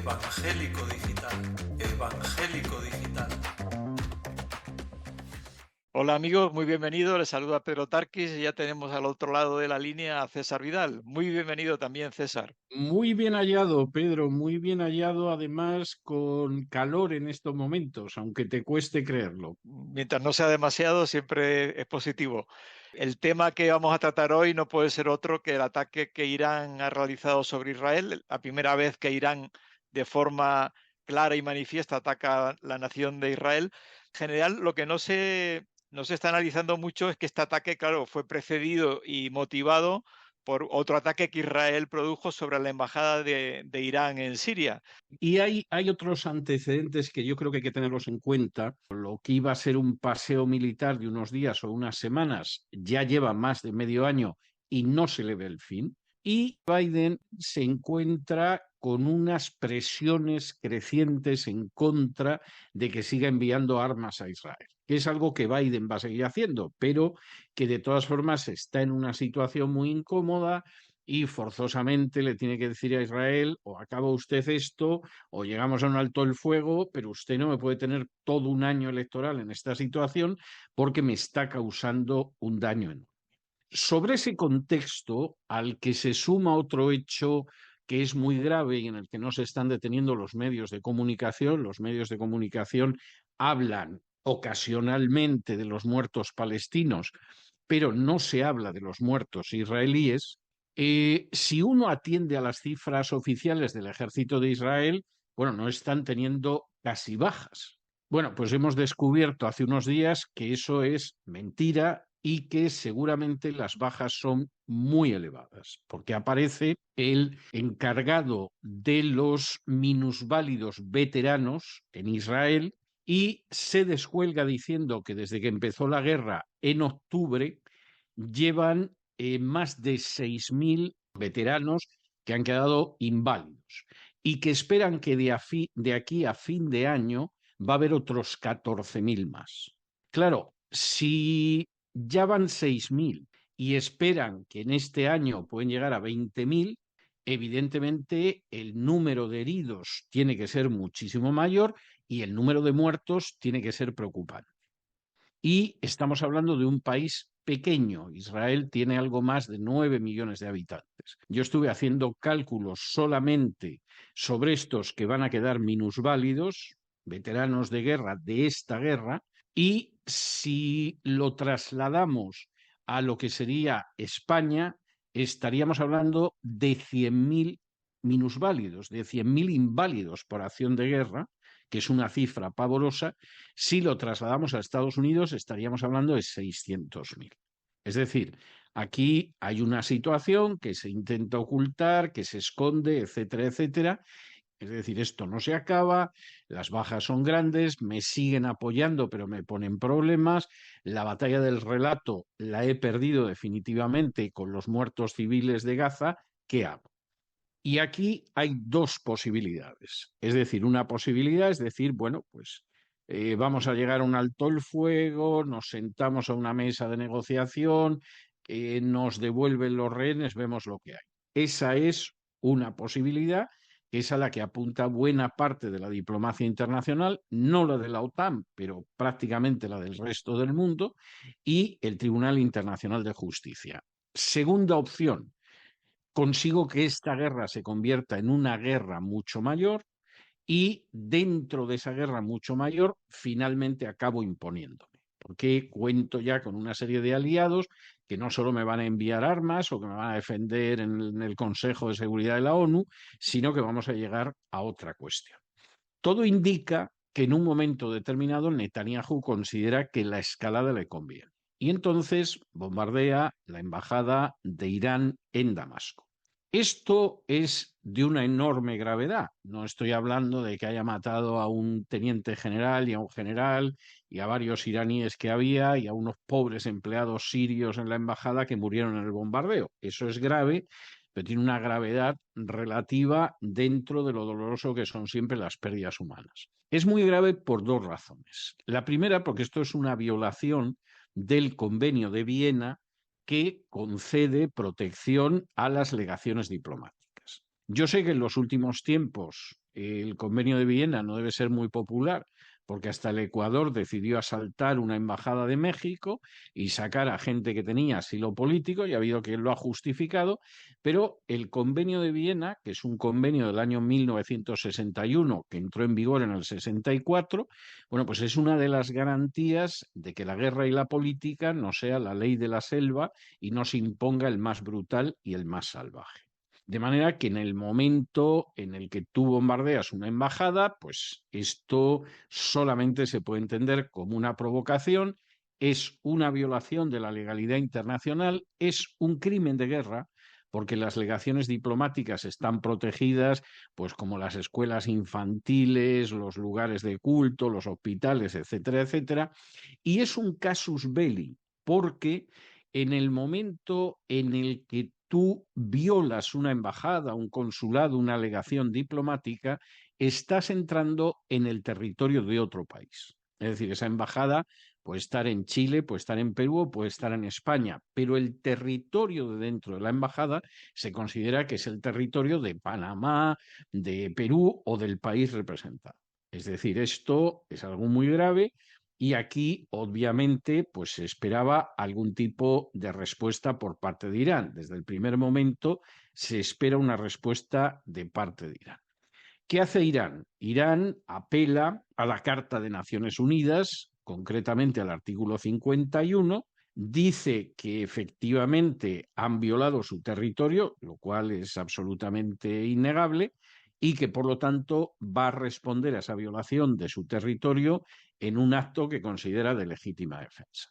Evangélico Digital. Evangélico Digital. Hola amigos, muy bienvenidos. Les saluda Pedro Tarquis y ya tenemos al otro lado de la línea a César Vidal. Muy bienvenido también, César. Muy bien hallado, Pedro, muy bien hallado, además con calor en estos momentos, aunque te cueste creerlo. Mientras no sea demasiado, siempre es positivo. El tema que vamos a tratar hoy no puede ser otro que el ataque que Irán ha realizado sobre Israel. La primera vez que Irán, de forma clara y manifiesta, ataca a la nación de Israel. En general, lo que no se está analizando mucho es que este ataque, claro, fue precedido y motivado por otro ataque que Israel produjo sobre la embajada de Irán en Siria. Y hay otros antecedentes que yo creo que hay que tenerlos en cuenta. Lo que iba a ser un paseo militar de unos días o unas semanas ya lleva más de medio año y no se le ve el fin. Y Biden se encuentra con unas presiones crecientes en contra de que siga enviando armas a Israel, que es algo que Biden va a seguir haciendo, pero que de todas formas está en una situación muy incómoda y forzosamente le tiene que decir a Israel: o acaba usted esto, o llegamos a un alto el fuego, pero usted no me puede tener todo un año electoral en esta situación porque me está causando un daño enorme. Sobre ese contexto, al que se suma otro hecho que es muy grave y en el que no se están deteniendo los medios de comunicación hablan ocasionalmente de los muertos palestinos, pero no se habla de los muertos israelíes. Si uno atiende a las cifras oficiales del ejército de Israel, bueno, no están teniendo casi bajas. Bueno, pues hemos descubierto hace unos días que eso es mentira y que seguramente las bajas son muy elevadas, porque aparece el encargado de los minusválidos veteranos en Israel y se descuelga diciendo que desde que empezó la guerra en octubre llevan más de 6.000 veteranos que han quedado inválidos y que esperan que de aquí a fin de año va a haber otros 14.000 más. Claro, si ya van 6.000 y esperan que en este año pueden llegar a 20.000, evidentemente el número de heridos tiene que ser muchísimo mayor y el número de muertos tiene que ser preocupante. Y estamos hablando de un país pequeño. Israel tiene algo más de 9 millones de habitantes. Yo estuve haciendo cálculos solamente sobre estos que van a quedar minusválidos, veteranos de guerra de esta guerra, y si lo trasladamos a lo que sería España, estaríamos hablando de 100.000 minusválidos, de 100.000 inválidos por acción de guerra, que es una cifra pavorosa. Si lo trasladamos a Estados Unidos, estaríamos hablando de 600.000. Es decir, aquí hay una situación que se intenta ocultar, que se esconde, etcétera, etcétera. Es decir, esto no se acaba, las bajas son grandes, me siguen apoyando, pero me ponen problemas. La batalla del relato la he perdido definitivamente con los muertos civiles de Gaza. ¿Qué hago? Y aquí hay dos posibilidades. Es decir, una posibilidad es decir, bueno, pues vamos a llegar a un alto el fuego, nos sentamos a una mesa de negociación, nos devuelven los rehenes, vemos lo que hay. Esa es una posibilidad, que es a la que apunta buena parte de la diplomacia internacional, no la de la OTAN, pero prácticamente la del resto del mundo, y el Tribunal Internacional de Justicia. Segunda opción: consigo que esta guerra se convierta en una guerra mucho mayor y dentro de esa guerra mucho mayor finalmente acabo imponiéndome, porque cuento ya con una serie de aliados que no solo me van a enviar armas o que me van a defender en el Consejo de Seguridad de la ONU, sino que vamos a llegar a otra cuestión. Todo indica que en un momento determinado Netanyahu considera que la escalada le conviene y entonces bombardea la embajada de Irán en Damasco. Esto es de una enorme gravedad. No estoy hablando de que haya matado a un teniente general y a un general y a varios iraníes que había y a unos pobres empleados sirios en la embajada que murieron en el bombardeo. Eso es grave, pero tiene una gravedad relativa dentro de lo doloroso que son siempre las pérdidas humanas. Es muy grave por dos razones. La primera, porque esto es una violación del Convenio de Viena, que concede protección a las legaciones diplomáticas. Yo sé que en los últimos tiempos el convenio de Viena no debe ser muy popular, porque hasta el Ecuador decidió asaltar una embajada de México y sacar a gente que tenía asilo político, y ha habido quien lo ha justificado, pero el convenio de Viena, que es un convenio del año 1961, que entró en vigor en el 64, bueno, pues es una de las garantías de que la guerra y la política no sea la ley de la selva y no se imponga el más brutal y el más salvaje. De manera que en el momento en el que tú bombardeas una embajada, pues esto solamente se puede entender como una provocación, es una violación de la legalidad internacional, es un crimen de guerra, porque las legaciones diplomáticas están protegidas, pues como las escuelas infantiles, los lugares de culto, los hospitales, etcétera, etcétera, y es un casus belli, porque en el momento en el que tú violas una embajada, un consulado, una legación diplomática, estás entrando en el territorio de otro país. Es decir, esa embajada puede estar en Chile, puede estar en Perú o puede estar en España, pero el territorio de dentro de la embajada se considera que es el territorio de Panamá, de Perú o del país representado. Es decir, esto es algo muy grave. Y aquí, obviamente, pues se esperaba algún tipo de respuesta por parte de Irán. Desde el primer momento se espera una respuesta de parte de Irán. ¿Qué hace Irán? Irán apela a la Carta de Naciones Unidas, concretamente al artículo 51, dice que efectivamente han violado su territorio, lo cual es absolutamente innegable, y que por lo tanto va a responder a esa violación de su territorio en un acto que considera de legítima defensa.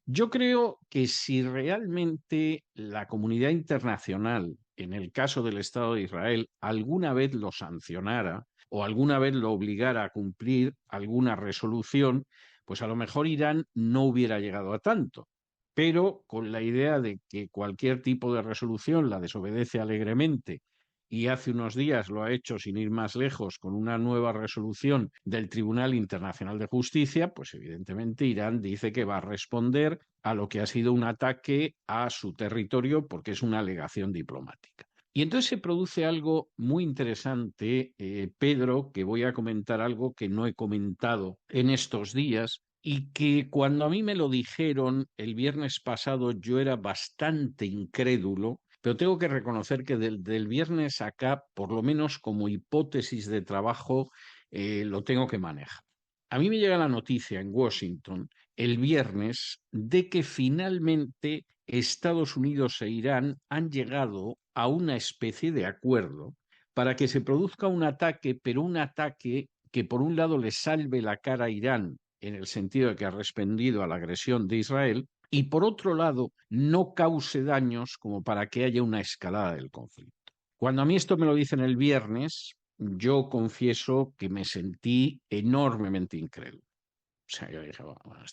Yo creo que si realmente la comunidad internacional, en el caso del Estado de Israel, alguna vez lo sancionara o alguna vez lo obligara a cumplir alguna resolución, pues a lo mejor Irán no hubiera llegado a tanto. Pero con la idea de que cualquier tipo de resolución la desobedece alegremente, y hace unos días lo ha hecho sin ir más lejos con una nueva resolución del Tribunal Internacional de Justicia, pues evidentemente Irán dice que va a responder a lo que ha sido un ataque a su territorio porque es una alegación diplomática. Y entonces se produce algo muy interesante, Pedro, que voy a comentar algo que no he comentado en estos días y que cuando a mí me lo dijeron el viernes pasado yo era bastante incrédulo, pero tengo que reconocer que del viernes acá, por lo menos como hipótesis de trabajo, lo tengo que manejar. A mí me llega la noticia en Washington el viernes de que finalmente Estados Unidos e Irán han llegado a una especie de acuerdo para que se produzca un ataque, pero un ataque que por un lado le salve la cara a Irán en el sentido de que ha respondido a la agresión de Israel, y por otro lado no cause daños como para que haya una escalada del conflicto. Cuando a mí esto me lo dicen el viernes, yo confieso que me sentí enormemente incrédulo. O sea, yo dije, bueno,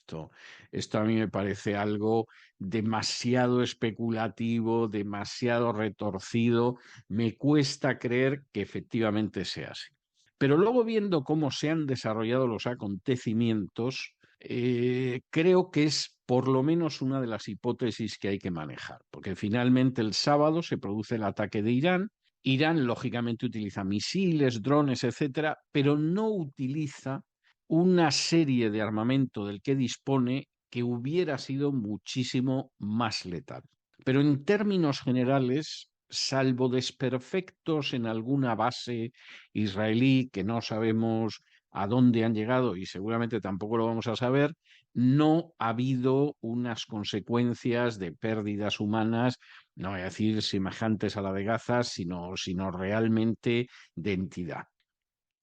esto a mí me parece algo demasiado especulativo, demasiado retorcido. Me cuesta creer que efectivamente sea así. Pero luego viendo cómo se han desarrollado los acontecimientos, creo que es por lo menos una de las hipótesis que hay que manejar, porque finalmente el sábado se produce el ataque de Irán. Irán, lógicamente, utiliza misiles, drones, etcétera, pero no utiliza una serie de armamento del que dispone que hubiera sido muchísimo más letal. Pero en términos generales, salvo desperfectos en alguna base israelí que no sabemos a dónde han llegado y seguramente tampoco lo vamos a saber, no ha habido unas consecuencias de pérdidas humanas, no voy a decir semejantes a la de Gaza, sino realmente de entidad.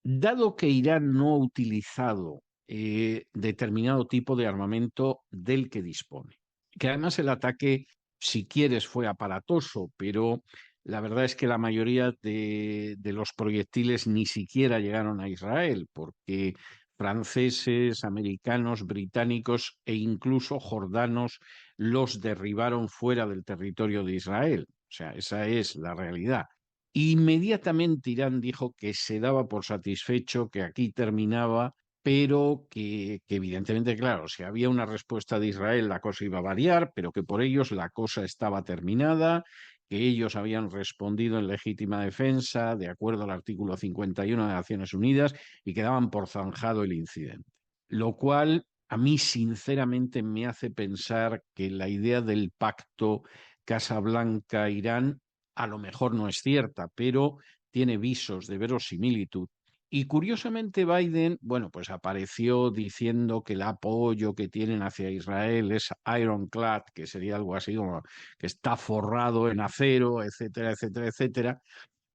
Dado que Irán no ha utilizado determinado tipo de armamento del que dispone, que además el ataque, si quieres, fue aparatoso, pero la verdad es que la mayoría de los proyectiles ni siquiera llegaron a Israel, porque franceses, americanos, británicos e incluso jordanos los derribaron fuera del territorio de Israel. O sea, esa es la realidad. Inmediatamente Irán dijo que se daba por satisfecho, que aquí terminaba, pero que evidentemente, claro, si había una respuesta de Israel la cosa iba a variar, pero que por ellos la cosa estaba terminada que ellos habían respondido en legítima defensa, de acuerdo al artículo 51 de Naciones Unidas, y que daban por zanjado el incidente. Lo cual a mí sinceramente me hace pensar que la idea del pacto Casablanca-Irán a lo mejor no es cierta, pero tiene visos de verosimilitud. Y curiosamente Biden, bueno, pues apareció diciendo que el apoyo que tienen hacia Israel es ironclad, que sería algo así como que está forrado en acero, etcétera, etcétera, etcétera.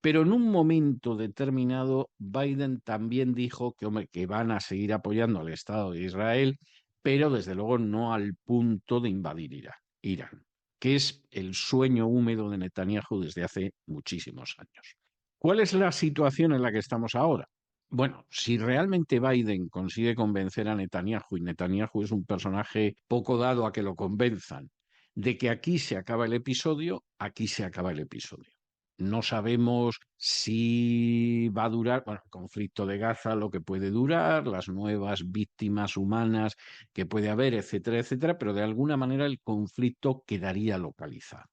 Pero en un momento determinado, Biden también dijo que, hombre, que van a seguir apoyando al Estado de Israel, pero desde luego no al punto de invadir Irán, que es el sueño húmedo de Netanyahu desde hace muchísimos años. ¿Cuál es la situación en la que estamos ahora? Bueno, si realmente Biden consigue convencer a Netanyahu, y Netanyahu es un personaje poco dado a que lo convenzan, de que aquí se acaba el episodio, aquí se acaba el episodio. No sabemos si va a durar, bueno, el conflicto de Gaza, lo que puede durar, las nuevas víctimas humanas que puede haber, etcétera, etcétera, pero de alguna manera el conflicto quedaría localizado.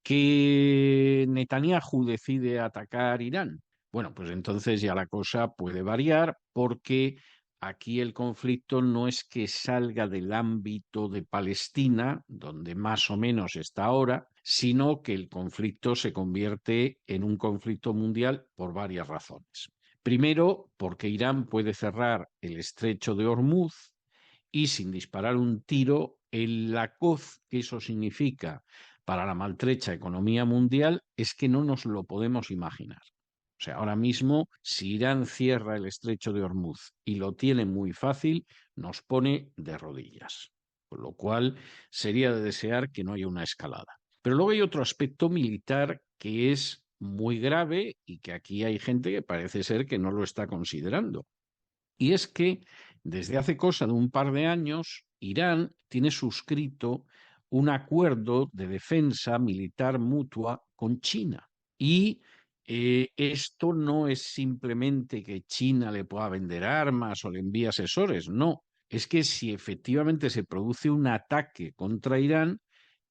¿Que Netanyahu decide atacar Irán? Bueno, pues entonces ya la cosa puede variar porque aquí el conflicto no es que salga del ámbito de Palestina, donde más o menos está ahora, sino que el conflicto se convierte en un conflicto mundial por varias razones. Primero, porque Irán puede cerrar el estrecho de Hormuz y sin disparar un tiro, la coz que eso significa para la maltrecha economía mundial es que no nos lo podemos imaginar. O sea, ahora mismo, si Irán cierra el estrecho de Hormuz y lo tiene muy fácil, nos pone de rodillas. Con lo cual, sería de desear que no haya una escalada. Pero luego hay otro aspecto militar que es muy grave y que aquí hay gente que parece ser que no lo está considerando. Y es que desde hace cosa de un par de años, Irán tiene suscrito un acuerdo de defensa militar mutua con China. Y esto no es simplemente que China le pueda vender armas o le envíe asesores, no. Es que si efectivamente se produce un ataque contra Irán,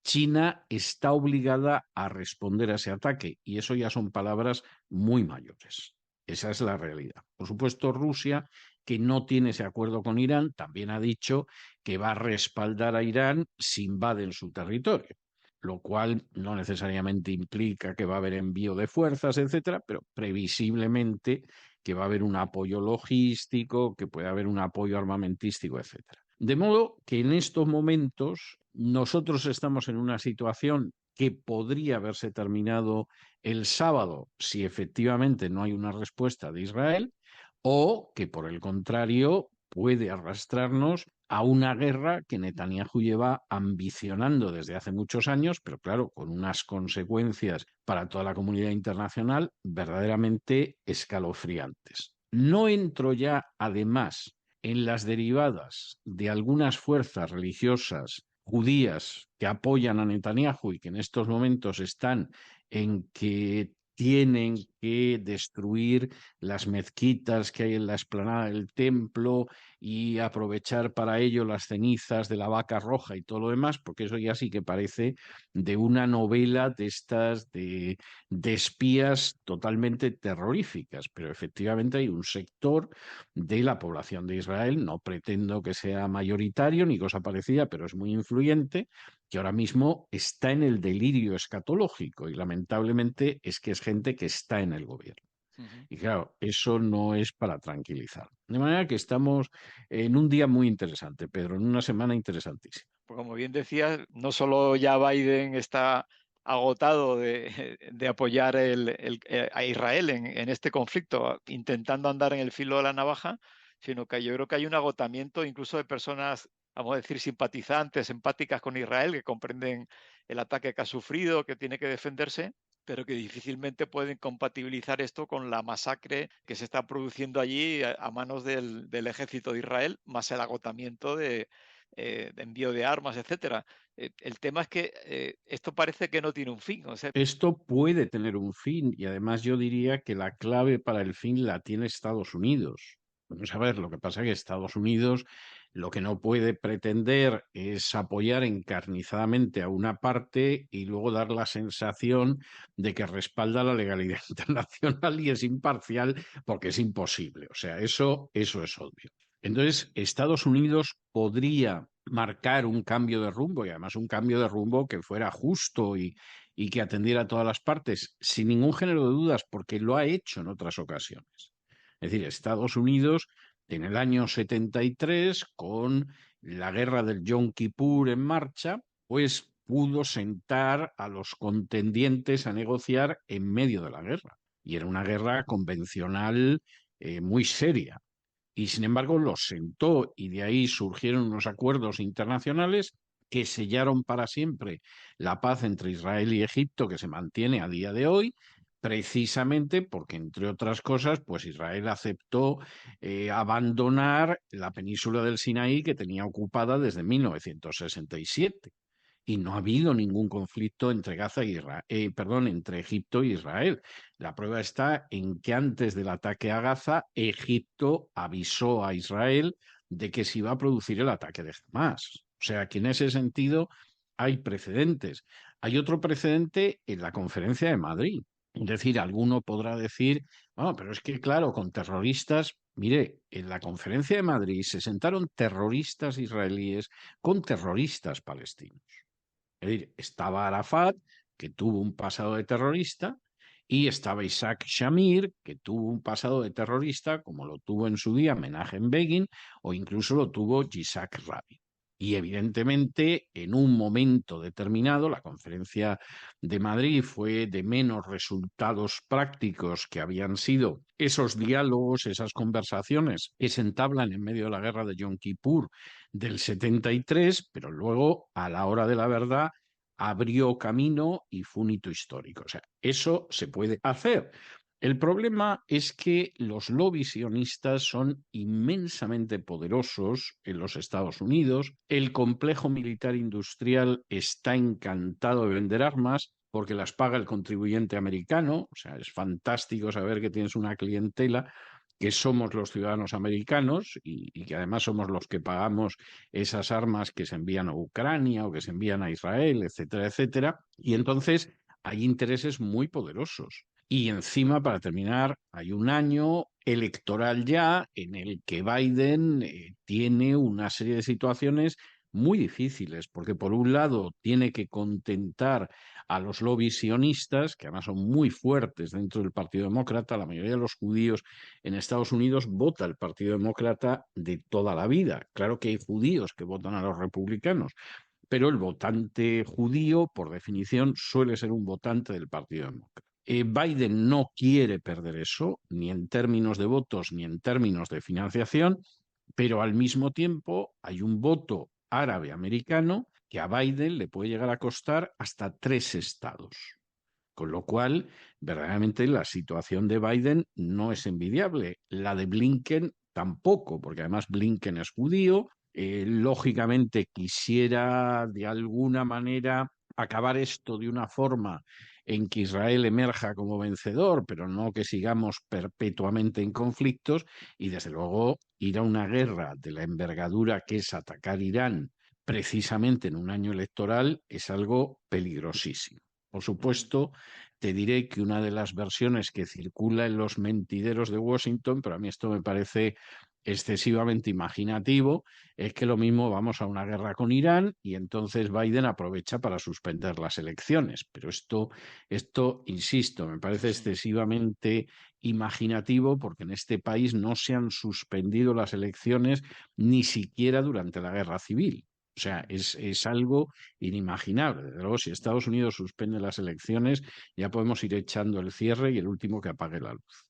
China está obligada a responder a ese ataque. Y eso ya son palabras muy mayores. Esa es la realidad. Por supuesto, Rusia, que no tiene ese acuerdo con Irán, también ha dicho que va a respaldar a Irán si invaden su territorio, lo cual no necesariamente implica que va a haber envío de fuerzas, etcétera, pero previsiblemente que va a haber un apoyo logístico, que puede haber un apoyo armamentístico, etcétera. De modo que en estos momentos nosotros estamos en una situación que podría haberse terminado el sábado si efectivamente no hay una respuesta de Israel, o que por el contrario puede arrastrarnos a una guerra que Netanyahu lleva ambicionando desde hace muchos años, pero claro, con unas consecuencias para toda la comunidad internacional verdaderamente escalofriantes. No entro ya, además, en las derivadas de algunas fuerzas religiosas judías que apoyan a Netanyahu y que en estos momentos están en que tienen que destruir las mezquitas que hay en la explanada del templo y aprovechar para ello las cenizas de la vaca roja y todo lo demás, porque eso ya sí que parece de una novela de estas de espías totalmente terroríficas, pero efectivamente hay un sector de la población de Israel, no pretendo que sea mayoritario ni cosa parecida, pero es muy influyente, que ahora mismo está en el delirio escatológico y lamentablemente es que es gente que está en el gobierno. Y claro, eso no es para tranquilizar. De manera que estamos en un día muy interesante, Pedro, en una semana interesantísima. Pues como bien decías, no solo ya Biden está agotado de apoyar a Israel en este conflicto, intentando andar en el filo de la navaja, sino que yo creo que hay un agotamiento incluso de personas, vamos a decir, simpatizantes, empáticas con Israel, que comprenden el ataque que ha sufrido, que tiene que defenderse, pero que difícilmente pueden compatibilizar esto con la masacre que se está produciendo allí a manos del ejército de Israel, más el agotamiento de envío de armas, etcétera. El tema es que esto parece que no tiene un fin. O sea, Esto puede tener un fin y además yo diría que la clave para el fin la tiene Estados Unidos. Vamos a ver, lo que pasa es que Estados Unidos Lo que no puede pretender es apoyar encarnizadamente a una parte y luego dar la sensación de que respalda la legalidad internacional y es imparcial, porque es imposible. O sea, eso es obvio. Entonces, Estados Unidos podría marcar un cambio de rumbo, y además un cambio de rumbo que fuera justo y que atendiera a todas las partes, sin ningún género de dudas, porque lo ha hecho en otras ocasiones. Es decir, Estados Unidos en el año 73, con la guerra del Yom Kippur en marcha, pues pudo sentar a los contendientes a negociar en medio de la guerra. Y era una guerra convencional muy seria. Y sin embargo los sentó, y de ahí surgieron unos acuerdos internacionales que sellaron para siempre la paz entre Israel y Egipto, que se mantiene a día de hoy, precisamente porque, entre otras cosas, pues Israel aceptó abandonar la península del Sinaí, que tenía ocupada desde 1967. Y no ha habido ningún conflicto entre entre Egipto y Israel. La prueba está en que antes del ataque a Gaza, Egipto avisó a Israel de que se iba a producir el ataque de Hamás. O sea, que en ese sentido hay precedentes. Hay otro precedente en la Conferencia de Madrid. Es decir, alguno podrá decir, no, pero es que claro, con terroristas, mire, en la Conferencia de Madrid se sentaron terroristas israelíes con terroristas palestinos. Es decir, estaba Arafat, que tuvo un pasado de terrorista, y estaba Isaac Shamir, que tuvo un pasado de terrorista, como lo tuvo en su día Menachem Begin, o incluso lo tuvo Yitzhak Rabin. Y evidentemente, en un momento determinado, la Conferencia de Madrid fue de menos resultados prácticos que habían sido esos diálogos, esas conversaciones que se entablan en medio de la guerra de Yom Kippur del 73, pero luego, a la hora de la verdad, abrió camino y fue un hito histórico. O sea, eso se puede hacer. El problema es que los lobbies sionistas son inmensamente poderosos en los Estados Unidos. El complejo militar industrial está encantado de vender armas porque las paga el contribuyente americano. O sea, es fantástico saber que tienes una clientela que somos los ciudadanos americanos y que además somos los que pagamos esas armas que se envían a Ucrania o que se envían a Israel, etcétera, etcétera. Y entonces hay intereses muy poderosos. Y encima, para terminar, hay un año electoral ya en el que Biden tiene una serie de situaciones muy difíciles, porque por un lado tiene que contentar a los lobbies sionistas, que además son muy fuertes dentro del Partido Demócrata. La mayoría de los judíos en Estados Unidos vota el Partido Demócrata de toda la vida. Claro que hay judíos que votan a los republicanos, pero el votante judío, por definición, suele ser un votante del Partido Demócrata. Biden no quiere perder eso, ni en términos de votos ni en términos de financiación, pero al mismo tiempo hay un voto árabe americano que a Biden le puede llegar a costar hasta 3 estados. Con lo cual, verdaderamente la situación de Biden no es envidiable. La de Blinken tampoco, porque además Blinken es judío. Lógicamente quisiera de alguna manera acabar esto de una forma en que Israel emerja como vencedor, pero no que sigamos perpetuamente en conflictos, y desde luego ir a una guerra de la envergadura que es atacar Irán precisamente en un año electoral es algo peligrosísimo. Por supuesto, te diré que una de las versiones que circula en los mentideros de Washington, pero a mí esto me parece excesivamente imaginativo, es que lo mismo vamos a una guerra con Irán y entonces Biden aprovecha para suspender las elecciones. Pero esto, insisto, me parece excesivamente imaginativo, porque en este país no se han suspendido las elecciones ni siquiera durante la guerra civil. O sea, es algo inimaginable. Desde luego, si Estados Unidos suspende las elecciones, ya podemos ir echando el cierre y el último que apague la luz.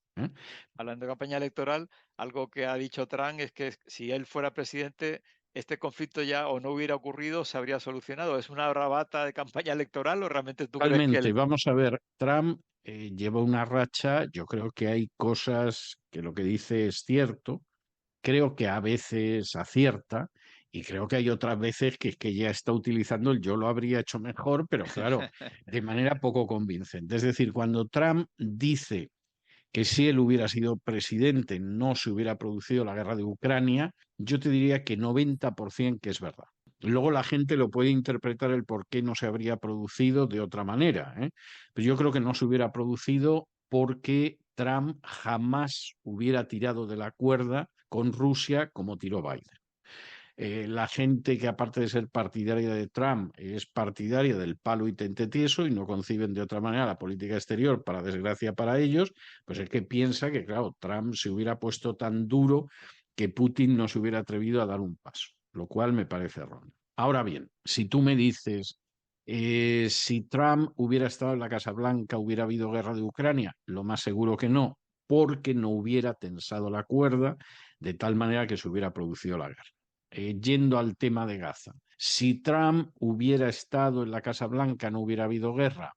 Hablando de campaña electoral, algo que ha dicho Trump es que si él fuera presidente, este conflicto ya o no hubiera ocurrido, se habría solucionado. ¿Es una bravata de campaña electoral o realmente tú crees que Totalmente. él... Vamos a ver, Trump lleva una racha. Yo creo que hay cosas que lo que dice es cierto. Creo que a veces acierta y creo que hay otras veces que es que ya está utilizando el yo lo habría hecho mejor, pero claro, de manera poco convincente. Es decir, cuando Trump dice que si él hubiera sido presidente no se hubiera producido la guerra de Ucrania, yo te diría que 90% que es verdad. Luego la gente lo puede interpretar el por qué no se habría producido de otra manera, ¿eh? Pero yo creo que no se hubiera producido porque Trump jamás hubiera tirado de la cuerda con Rusia como tiró Biden. La gente que aparte de ser partidaria de Trump es partidaria del palo y tente tieso y no conciben de otra manera la política exterior, para desgracia para ellos, pues es que piensa que, claro, Trump se hubiera puesto tan duro que Putin no se hubiera atrevido a dar un paso, lo cual me parece erróneo. Ahora bien, si tú me dices, si Trump hubiera estado en la Casa Blanca, ¿hubiera habido guerra de Ucrania? Lo más seguro que no, porque no hubiera tensado la cuerda de tal manera que se hubiera producido la guerra. Yendo al tema de Gaza, si Trump hubiera estado en la Casa Blanca, ¿no hubiera habido guerra?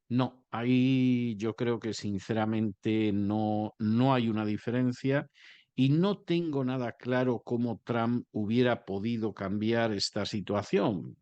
No, ahí yo creo que sinceramente no hay una diferencia y no tengo nada claro cómo Trump hubiera podido cambiar esta situación.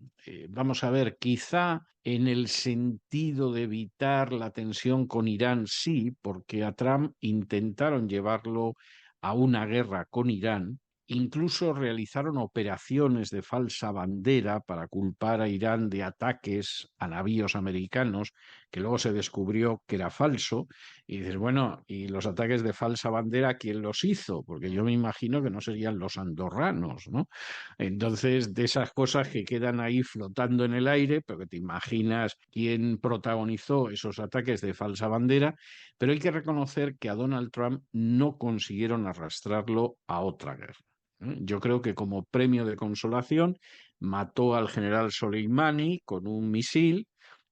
Vamos a ver, quizá en el sentido de evitar la tensión con Irán, sí, porque a Trump intentaron llevarlo a una guerra con Irán. Incluso realizaron operaciones de falsa bandera para culpar a Irán de ataques a navíos americanos, que luego se descubrió que era falso. Y dices, bueno, ¿y los ataques de falsa bandera quién los hizo? Porque yo me imagino que no serían los andorranos, ¿no? Entonces, de esas cosas que quedan ahí flotando en el aire, pero que te imaginas quién protagonizó esos ataques de falsa bandera, pero hay que reconocer que a Donald Trump no consiguieron arrastrarlo a otra guerra. Yo creo que como premio de consolación mató al general Soleimani con un misil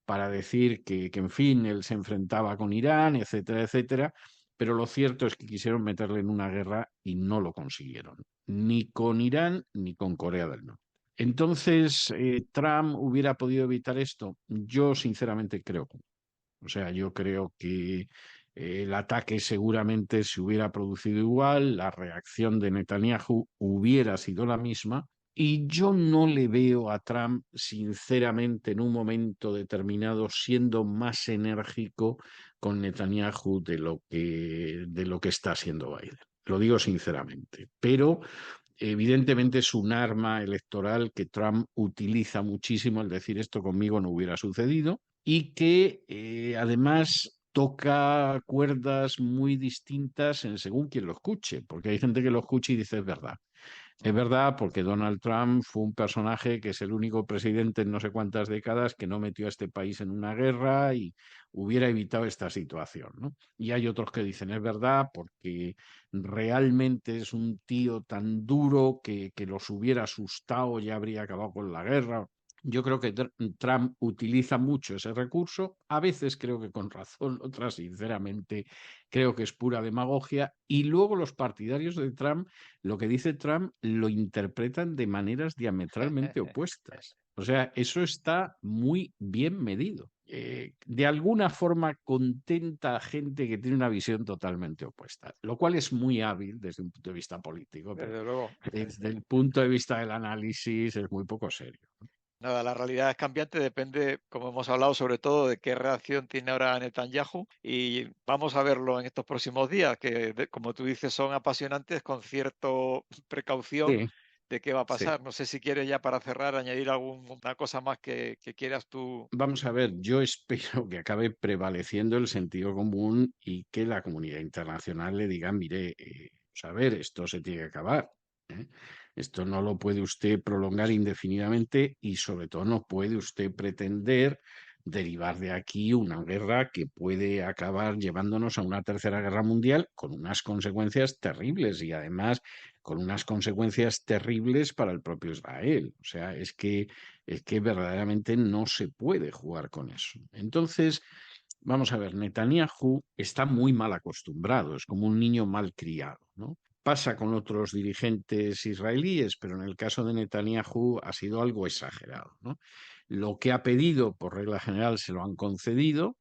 para decir que, en fin, él se enfrentaba con Irán, etcétera, etcétera, pero lo cierto es que quisieron meterle en una guerra y no lo consiguieron, ni con Irán ni con Corea del Norte. Entonces, ¿Trump hubiera podido evitar esto? Yo sinceramente creo que no. O sea, yo creo que el ataque seguramente se hubiera producido igual, la reacción de Netanyahu hubiera sido la misma, y yo no le veo a Trump, sinceramente, en un momento determinado, siendo más enérgico con Netanyahu de lo que está siendo Biden. Lo digo sinceramente. Pero evidentemente es un arma electoral que Trump utiliza muchísimo, al decir esto conmigo no hubiera sucedido, y que además toca cuerdas muy distintas en según quien lo escuche, porque hay gente que lo escucha y dice es verdad. Es verdad, porque Donald Trump fue un personaje que es el único presidente en no sé cuántas décadas que no metió a este país en una guerra y hubiera evitado esta situación, ¿no? Y hay otros que dicen es verdad, porque realmente es un tío tan duro que los hubiera asustado y habría acabado con la guerra. Yo creo que Trump utiliza mucho ese recurso, a veces creo que con razón, otras sinceramente creo que es pura demagogia, y luego los partidarios de Trump, lo que dice Trump, lo interpretan de maneras diametralmente opuestas. O sea, eso está muy bien medido. De alguna forma contenta a gente que tiene una visión totalmente opuesta, lo cual es muy hábil desde un punto de vista político, pero Desde luego. desde el punto de vista del análisis es muy poco serio. Nada, la realidad es cambiante, depende, como hemos hablado, sobre todo de qué reacción tiene ahora Netanyahu y vamos a verlo en estos próximos días, que como tú dices son apasionantes con cierta precaución Sí, de qué va a sí. pasar. No sé si quieres ya para cerrar añadir alguna cosa más que quieras tú. Vamos a ver, yo espero que acabe prevaleciendo el sentido común y que la comunidad internacional le diga, mire, a ver, esto se tiene que acabar, ¿eh? Esto no lo puede usted prolongar indefinidamente y sobre todo no puede usted pretender derivar de aquí una guerra que puede acabar llevándonos a una tercera guerra mundial con unas consecuencias terribles y además con unas consecuencias terribles para el propio Israel. O sea, es que verdaderamente no se puede jugar con eso. Entonces, vamos a ver, Netanyahu está muy mal acostumbrado, es como un niño mal criado, ¿no? Pasa con otros dirigentes israelíes, pero en el caso de Netanyahu ha sido algo exagerado, ¿no? Lo que ha pedido, por regla general, se lo han concedido.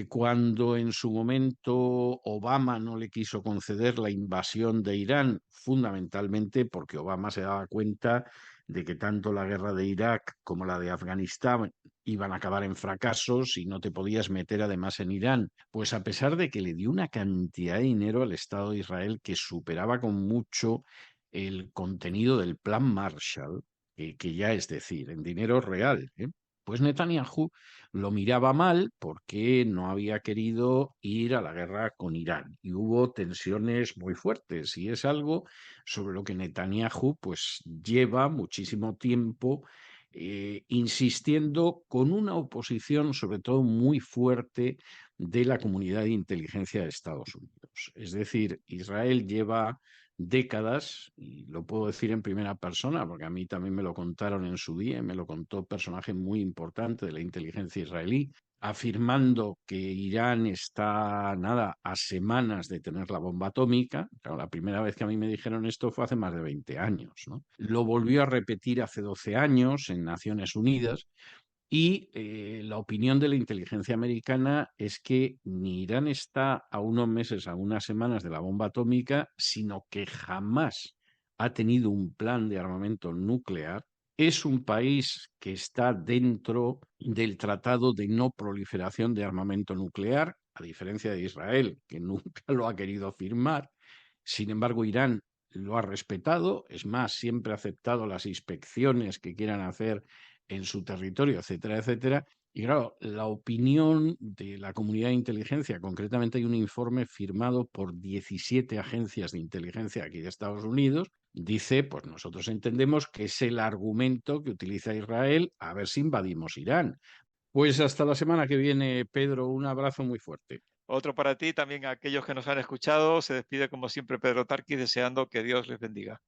Cuando en su momento Obama no le quiso conceder la invasión de Irán, fundamentalmente porque Obama se daba cuenta de que tanto la guerra de Irak como la de Afganistán iban a acabar en fracasos y no te podías meter además en Irán. Pues a pesar de que le dio una cantidad de dinero al Estado de Israel que superaba con mucho el contenido del Plan Marshall, que ya es decir, en dinero real, pues Netanyahu lo miraba mal porque no había querido ir a la guerra con Irán y hubo tensiones muy fuertes y es algo sobre lo que Netanyahu pues lleva muchísimo tiempo insistiendo con una oposición sobre todo muy fuerte de la comunidad de inteligencia de Estados Unidos. Es decir, Israel lleva décadas, y lo puedo decir en primera persona, porque a mí también me lo contaron en su día, me lo contó personaje muy importante de la inteligencia israelí, afirmando que Irán está, nada, a semanas de tener la bomba atómica. Claro, la primera vez que a mí me dijeron esto fue hace más de 20 años, ¿no? Lo volvió a repetir hace 12 años en Naciones Unidas. Y la opinión de la inteligencia americana es que ni Irán está a unos meses, a unas semanas de la bomba atómica, sino que jamás ha tenido un plan de armamento nuclear. Es un país que está dentro del Tratado de No Proliferación de Armamento Nuclear, a diferencia de Israel, que nunca lo ha querido firmar. Sin embargo, Irán lo ha respetado, es más, siempre ha aceptado las inspecciones que quieran hacer en su territorio, etcétera, etcétera. Y claro, la opinión de la comunidad de inteligencia, concretamente hay un informe firmado por 17 agencias de inteligencia aquí de Estados Unidos, dice, pues nosotros entendemos que es el argumento que utiliza Israel a ver si invadimos Irán. Pues hasta la semana que viene, Pedro, un abrazo muy fuerte. Otro para ti, también a aquellos que nos han escuchado. Se despide como siempre Pedro Tarquis, deseando que Dios les bendiga.